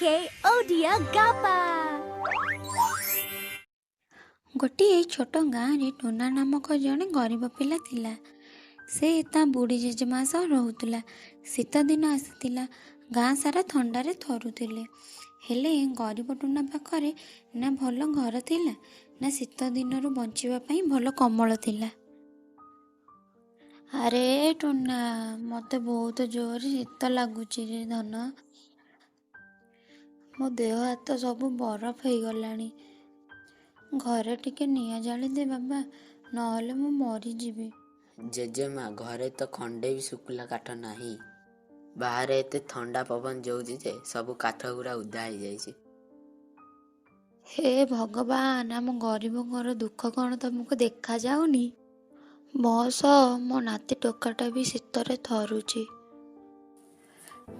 ଓଡିଆ ଗାପା। ଗୋଟିଏ ଛୋଟ ଗାଁରେ ଟୁନା ନାମକ ଜଣେ ଗରିବ ପିଲା ଥିଲା। ସେ ତା ବୁଢ଼ୀ ଜେଜେମା ସହ ରହୁଥିଲା। ଶୀତ ଦିନ ଆସିଥିଲା। ଗାଁ ସାରା ଥଣ୍ଡାରେ ଥରୁଥିଲେ। ହେଲେ ଗରିବ ଟୁନା ପାଖରେ ନା ଭଲ ଘର ଥିଲା, ନା ଶୀତ ଦିନରୁ ବଞ୍ଚିବା ପାଇଁ ଭଲ କମ୍ବଳ ଥିଲା। ଆରେ ଟୁନା, ମୋତେ ବହୁତ ଜୋରରେ ଶୀତ ଲାଗୁଛି ରେ ଧନ। ମୋ ଦେହ ହାତ ସବୁ ବରଫ ହେଇଗଲାଣି। ଘରେ ଟିକେ ନିଆଁ ଜାଳିଦେ ବାବା, ନହେଲେ ମୁଁ ମରିଯିବି। ଜେଜେମା, ଘରେ ତ ଖଣ୍ଡେ ବି ଶୁଖିଲା କାଠ ନାହିଁ। ବାହାରେ ଏତେ ଥଣ୍ଡା ପବନ ଯଉଛି ଯେ ସବୁ କାଠ ଗୁରା ଉଦା ହେଇଯାଇଛି। ହେ ଭଗବାନ, ଆମ ଗରିବଙ୍କର ଦୁଃଖ କ'ଣ ତମକୁ ଦେଖାଯାଉନି? ବସ, ମୋ ନାତି ଟୋକାଟା ବି ଶୀତରେ ଥରୁଛି।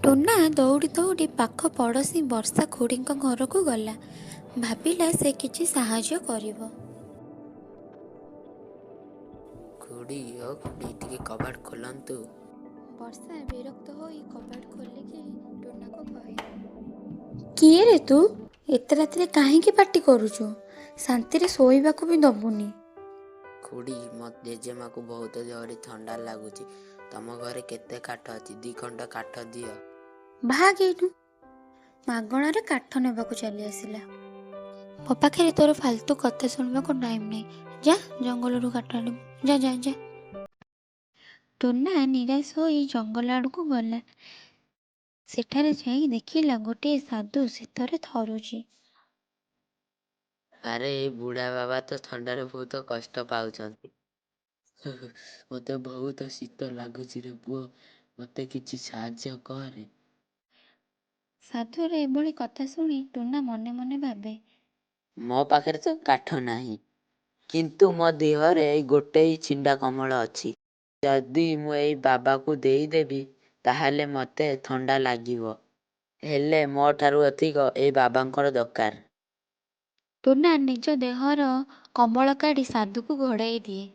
ଟୁନା ଦୌଡ଼ି ଦୌଡ଼ି ପାଖ ପଡ଼ୋଶୀ ବର୍ଷା ଖୁଡ଼ୀଙ୍କ ଘରକୁ ଗଲା। ଭାବିଲା ସେ କିଛି ସାହାଯ୍ୟ କରିବ। ଖୁଡ଼ି ଓ ଖୁଡ଼ି, ଟିକେ କବାଟ ଖୋଲନ୍ତୁ। ବର୍ଷା ବିରକ୍ତ ହୋଇ କବାଟ ଖୋଲିକି ଟୁନାକୁ କହିଲା, କିଏ ରେ ତୁ? ଏତେ ରାତିରେ କାହିଁକି ପାଟି କରୁଛୁ? ଶାନ୍ତିରେ ଶୋଇବାକୁ ବି ଦବୁନି। ଖୁଡ଼ି, ମୋ ଜେଜେମାକୁ ବହୁତ ଜୋରରେ ଥଣ୍ଡା ଲାଗୁଛି। ତମ ଘରେ କେତେ କାଠ ଅଛି? 2 ଖଣ୍ଡ କାଠ ଦିଅ। ଭାଗ ଏଇଠୁ। ମାଗଣାରେ କାଠ ନେବାକୁ ଚାଲି ଆସିଲା। ମୋ ପାଖରେ ତୋର ଫାଲତୁ କଥା ଶୁଣିବାକୁ ଟାଇମ୍ ନାହିଁ। ଯା ଜଙ୍ଗଲରୁ କାଠ ଆଣିବୁ। ଯା ଯା ଯା। ଟୁନା ନିରାଶ ହୋଇ ଜଙ୍ଗଲ ଆଡ଼କୁ ଗଲା। ସେଠାରେ ଯାଇ ଦେଖିଲା ଗୋଟିଏ ସାଧୁ ଶୀତରେ ଥରୁଛି। ଆରେ, ଏଇ ବୁଢ଼ା ବାବା ତ ଥଣ୍ଡାରେ ବହୁତ କଷ୍ଟ ପାଉଛନ୍ତି। ମୋତେ ବହୁତ ଶୀତ ଲାଗୁଛି ରେ ପୁଅ, ମୋତେ କିଛି ସାହାଯ୍ୟ କରେ। ସାଧୁର ଏଭଳି କଥା ଶୁଣି ଟୁନା ମନେ ମନେ ଭାବେ, ମୋ ପାଖରେ ତ କାଠ ନାହିଁ, କିନ୍ତୁ ମୋ ଦେହରେ ଏଇ ଗୋଟେ ଛିଣ୍ଡା କମଳ ଅଛି। ଯଦି ମୁଁ ଏଇ ବାବାକୁ ଦେଇଦେବି, ତାହେଲେ ମୋତେ ଥଣ୍ଡା ଲାଗିବ। ହେଲେ ମୋ ଠାରୁ ଅଧିକ ଏଇ ବାବାଙ୍କର ଦରକାର। ଟୁନା ନିଜ ଦେହର କମ୍ବଳ କାଢ଼ି ସାଧୁକୁ ଘୋଡ଼ାଇ ଦିଏ।